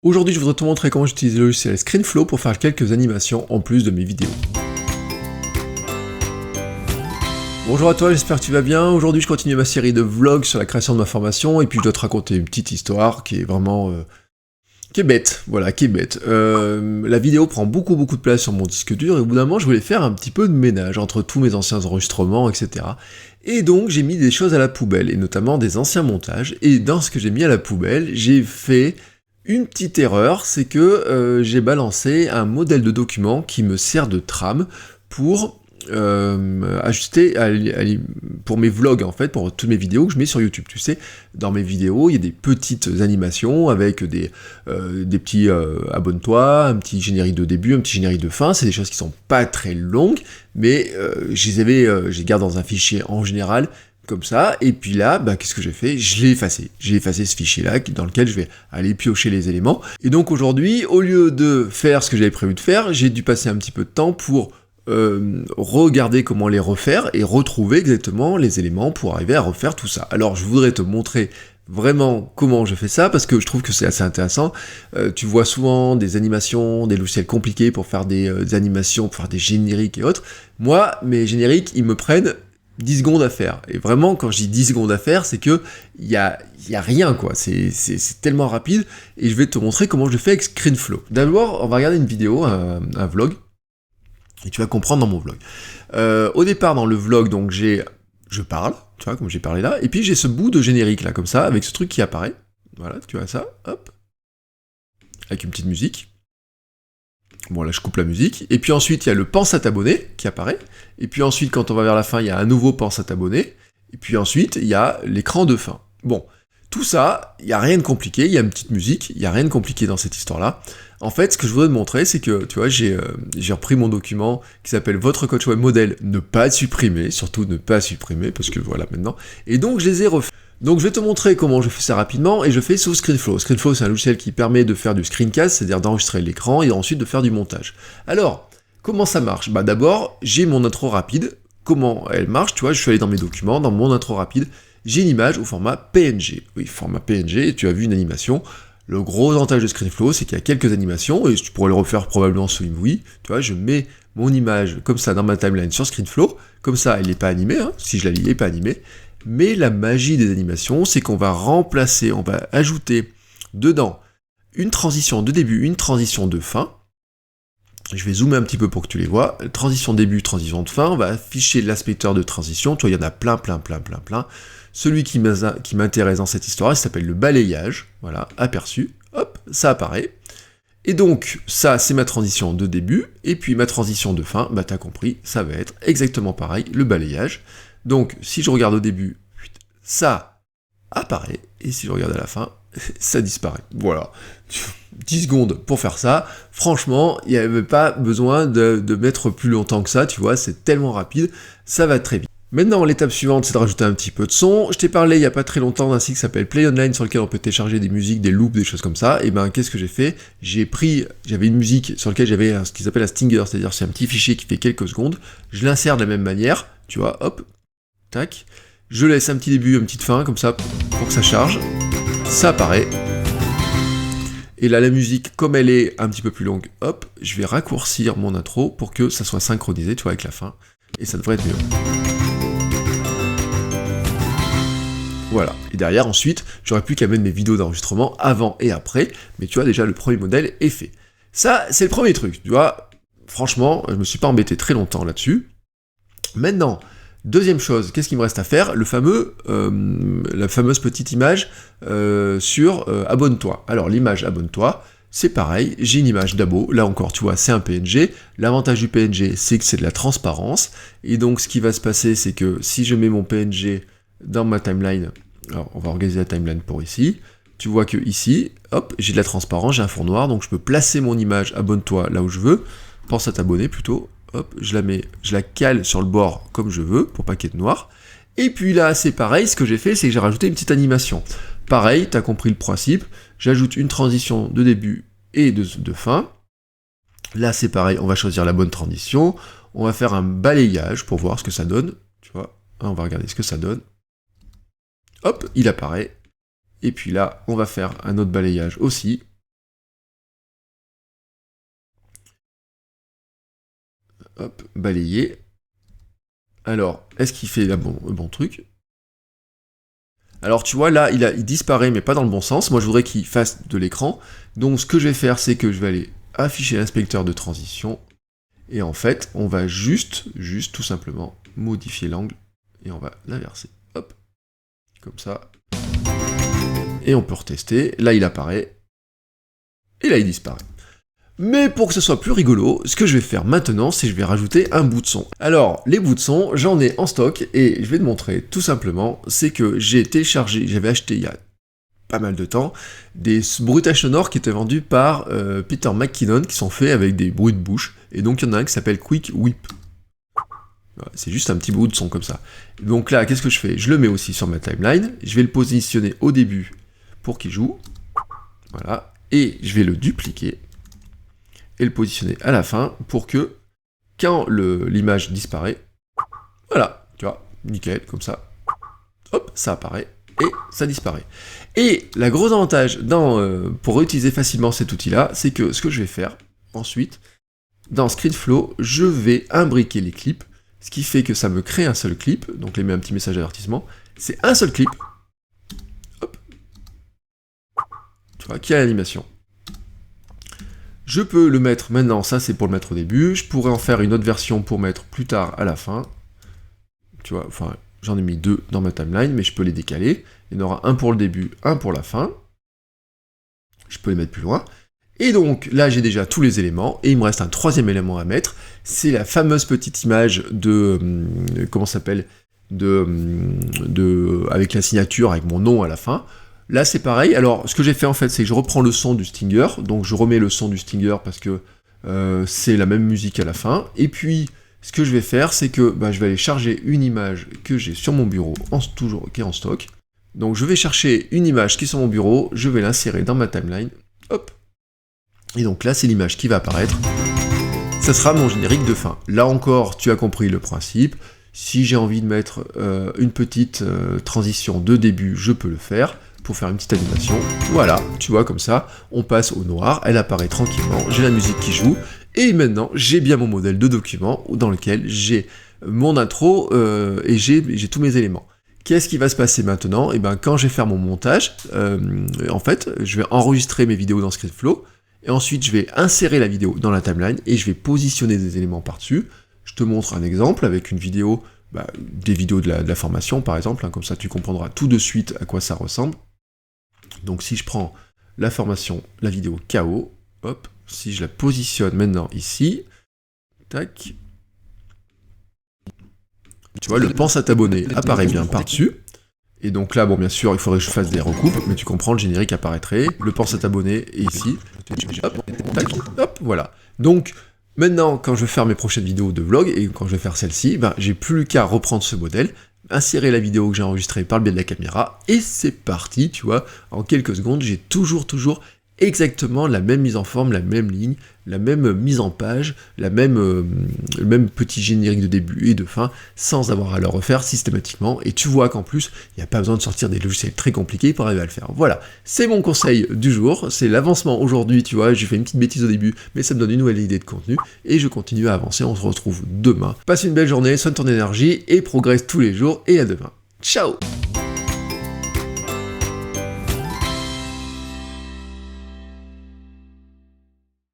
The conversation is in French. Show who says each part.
Speaker 1: Aujourd'hui, je voudrais te montrer comment j'utilise le logiciel ScreenFlow pour faire quelques animations en plus de mes vidéos. Bonjour à toi, j'espère que tu vas bien. Aujourd'hui, je continue ma série de vlogs sur la création de ma formation, et puis je dois te raconter une petite histoire qui est vraiment... qui est bête, voilà, qui est bête. La vidéo prend beaucoup de place sur mon disque dur, et au bout d'un moment, je voulais faire un petit peu de ménage entre tous mes anciens enregistrements, etc. Et donc, j'ai mis des choses à la poubelle, et notamment des anciens montages, et dans ce que j'ai mis à la poubelle, j'ai fait... une petite erreur, c'est que j'ai balancé un modèle de document qui me sert de trame pour ajuster pour mes vlogs, en fait, pour toutes mes vidéos que je mets sur YouTube. Tu sais, dans mes vidéos, il y a des petites animations avec des petits abonne-toi, un petit générique de début, un petit générique de fin. C'est des choses qui sont pas très longues, mais je les garde dans un fichier en général, comme ça, et puis là, qu'est-ce que j'ai fait? Je l'ai effacé. J'ai effacé ce fichier-là, dans lequel je vais aller piocher les éléments. Et donc aujourd'hui, au lieu de faire ce que j'avais prévu de faire, j'ai dû passer un petit peu de temps pour regarder comment les refaire, et retrouver exactement les éléments pour arriver à refaire tout ça. Alors je voudrais te montrer vraiment comment je fais ça, parce que je trouve que c'est assez intéressant. Tu vois souvent des animations, des logiciels compliqués pour faire des animations, pour faire des génériques et autres. Moi, mes génériques, ils me prennent 10 secondes à faire. Et vraiment, quand je dis 10 secondes à faire, c'est que y a rien, quoi. C'est tellement rapide, et je vais te montrer comment je fais avec ScreenFlow. D'abord, on va regarder une vidéo, un vlog, et tu vas comprendre dans mon vlog. Au départ, dans le vlog, donc je parle, tu vois, comme j'ai parlé là, et puis j'ai ce bout de générique, là, comme ça, avec ce truc qui apparaît. Voilà, tu vois ça, hop. Avec une petite musique. Bon, là, je coupe la musique. Et puis ensuite, il y a le pense à t'abonner qui apparaît. Et puis ensuite, quand on va vers la fin, il y a un nouveau pense à t'abonner. Et puis ensuite, il y a l'écran de fin. Bon, tout ça, il n'y a rien de compliqué. Il y a une petite musique. Il n'y a rien de compliqué dans cette histoire-là. En fait, ce que je voudrais te montrer, c'est que, tu vois, j'ai repris mon document qui s'appelle Votre coach web modèle, ne pas supprimer. Surtout ne pas supprimer, parce que voilà, maintenant. Et donc, je les ai refaits. Donc je vais te montrer comment je fais ça rapidement, et je fais sous ScreenFlow. ScreenFlow, c'est un logiciel qui permet de faire du screencast, c'est-à-dire d'enregistrer l'écran et ensuite de faire du montage. Alors, comment ça marche? D'abord, j'ai mon intro rapide. Comment elle marche? Tu vois, je suis allé dans mes documents, dans mon intro rapide, j'ai une image au format PNG. Oui, format PNG, et tu as vu une animation. Le gros avantage de ScreenFlow, c'est qu'il y a quelques animations, et tu pourrais le refaire probablement sous InVui. Tu vois, je mets mon image comme ça dans ma timeline sur ScreenFlow, comme ça elle n'est pas animée, hein, si je la lis, elle n'est pas animée. Mais la magie des animations, c'est qu'on va remplacer, on va ajouter dedans une transition de début, une transition de fin. Je vais zoomer un petit peu pour que tu les vois. Transition début, transition de fin, on va afficher l'aspecteur de transition. Tu vois, il y en a plein. Celui qui m'intéresse dans cette histoire, il s'appelle le balayage. Voilà, aperçu. Hop, ça apparaît. Et donc, ça, c'est ma transition de début. Et puis ma transition de fin, t'as compris, ça va être exactement pareil, le balayage. Donc, si je regarde au début, ça apparaît, et si je regarde à la fin, ça disparaît. Voilà. 10 secondes pour faire ça. Franchement, il n'y avait pas besoin de mettre plus longtemps que ça, tu vois, c'est tellement rapide, ça va très vite. Maintenant, l'étape suivante, c'est de rajouter un petit peu de son. Je t'ai parlé il n'y a pas très longtemps d'un site qui s'appelle Play Online, sur lequel on peut télécharger des musiques, des loops, des choses comme ça. Et qu'est-ce que j'ai fait? J'avais une musique sur laquelle j'avais ce qui s'appelle un stinger, c'est-à-dire c'est un petit fichier qui fait quelques secondes. Je l'insère de la même manière, tu vois, hop, tac. Je laisse un petit début, une petite fin, comme ça, pour que ça charge. Ça apparaît. Et là, la musique, comme elle est un petit peu plus longue, hop, je vais raccourcir mon intro pour que ça soit synchronisé, tu vois, avec la fin. Et ça devrait être mieux. Voilà. Et derrière, ensuite, j'aurais plus qu'à mettre mes vidéos d'enregistrement avant et après. Mais tu vois, déjà, le premier modèle est fait. Ça, c'est le premier truc, tu vois. Franchement, je me suis pas embêté très longtemps là-dessus. Maintenant, deuxième chose, qu'est-ce qu'il me reste à faire? La fameuse petite image sur abonne-toi. Alors l'image abonne-toi, c'est pareil, j'ai une image d'abo, là encore tu vois c'est un PNG, l'avantage du PNG c'est que c'est de la transparence, et donc ce qui va se passer c'est que si je mets mon PNG dans ma timeline, alors on va organiser la timeline pour ici, tu vois que ici, hop, j'ai de la transparence, j'ai un fond noir, donc je peux placer mon image abonne-toi là où je veux, pense à t'abonner plutôt, hop, je la cale sur le bord comme je veux, pour pas qu'il y ait de noir. Et puis là, c'est pareil, ce que j'ai fait, c'est que j'ai rajouté une petite animation. Pareil, t'as compris le principe, j'ajoute une transition de début et de fin. Là, c'est pareil, on va choisir la bonne transition, on va faire un balayage pour voir ce que ça donne, tu vois, on va regarder ce que ça donne. Hop, il apparaît. Et puis là, on va faire un autre balayage aussi. hop, balayer. Alors, est-ce qu'il fait le bon truc? Alors tu vois, là, il disparaît, mais pas dans le bon sens. Moi, je voudrais qu'il fasse de l'écran. Donc, ce que je vais faire, c'est que je vais aller afficher l'inspecteur de transition. Et en fait, on va juste, tout simplement, modifier l'angle. Et on va l'inverser. Hop. Comme ça. Et on peut retester. Là, il apparaît. Et là, il disparaît. Mais pour que ce soit plus rigolo, ce que je vais faire maintenant, c'est que je vais rajouter un bout de son. Alors, les bouts de son, j'en ai en stock, et je vais te montrer tout simplement, c'est que j'ai téléchargé, j'avais acheté il y a pas mal de temps, des bruitages sonores qui étaient vendus par Peter McKinnon, qui sont faits avec des bruits de bouche, et donc il y en a un qui s'appelle Quick Whip. C'est juste un petit bout de son comme ça. Donc là, qu'est-ce que je fais? Je le mets aussi sur ma timeline, je vais le positionner au début pour qu'il joue, voilà, et je vais le dupliquer, et le positionner à la fin pour que, quand l'image disparaît, voilà, tu vois, nickel, comme ça, hop, ça apparaît, et ça disparaît. Et la grosse avantage pour réutiliser facilement cet outil-là, c'est que ce que je vais faire, ensuite, dans ScreenFlow, je vais imbriquer les clips, ce qui fait que ça me crée un seul clip, donc il met un petit message d'avertissement, c'est un seul clip, hop, tu vois, qui a l'animation. Je peux le mettre maintenant, ça c'est pour le mettre au début, je pourrais en faire une autre version pour mettre plus tard à la fin. Tu vois, enfin, j'en ai mis 2 dans ma timeline, mais je peux les décaler. Il y en aura un pour le début, un pour la fin. Je peux les mettre plus loin. Et donc, là j'ai déjà tous les éléments, et il me reste un troisième élément à mettre, c'est la fameuse petite image de... comment ça s'appelle, avec la signature, avec mon nom à la fin. Là c'est pareil, alors ce que j'ai fait en fait c'est que je reprends le son du Stinger, donc je remets le son du Stinger parce que c'est la même musique à la fin, et puis ce que je vais faire c'est que je vais aller charger une image que j'ai sur mon bureau, qui est en stock, donc je vais chercher une image qui est sur mon bureau, je vais l'insérer dans ma timeline, hop, et donc là c'est l'image qui va apparaître, ça sera mon générique de fin. Là encore tu as compris le principe, si j'ai envie de mettre une petite transition de début, je peux le faire, pour faire une petite animation, voilà, tu vois, comme ça, on passe au noir, elle apparaît tranquillement, j'ai la musique qui joue, et maintenant, j'ai bien mon modèle de document, dans lequel j'ai mon intro, et j'ai tous mes éléments. Qu'est-ce qui va se passer maintenant? Et bien, quand je vais faire mon montage, en fait, je vais enregistrer mes vidéos dans ScreenFlow, et ensuite, je vais insérer la vidéo dans la timeline, et je vais positionner des éléments par-dessus. Je te montre un exemple avec une vidéo, des vidéos de la formation, par exemple, hein, comme ça, tu comprendras tout de suite à quoi ça ressemble. Donc si je prends la formation, la vidéo KO, hop, si je la positionne maintenant ici, tac, tu vois, le pense à t'abonner apparaît bien par-dessus, et donc là, bon, bien sûr, il faudrait que je fasse des recoupes, mais tu comprends, le générique apparaîtrait, le pense à t'abonner est ici, hop, tac, hop, voilà. Donc, maintenant, quand je vais faire mes prochaines vidéos de vlog, et quand je vais faire celle-ci, j'ai plus qu'à reprendre ce modèle, insérer la vidéo que j'ai enregistrée par le biais de la caméra, et c'est parti, tu vois, en quelques secondes, j'ai toujours exactement la même mise en forme, la même ligne, la même mise en page, le même petit générique de début et de fin, sans avoir à le refaire systématiquement, et tu vois qu'en plus, il n'y a pas besoin de sortir des logiciels très compliqués pour arriver à le faire. Voilà, c'est mon conseil du jour, c'est l'avancement aujourd'hui, tu vois, j'ai fait une petite bêtise au début, mais ça me donne une nouvelle idée de contenu, et je continue à avancer, on se retrouve demain. Passe une belle journée, soigne ton énergie, et progresse tous les jours, et à demain. Ciao!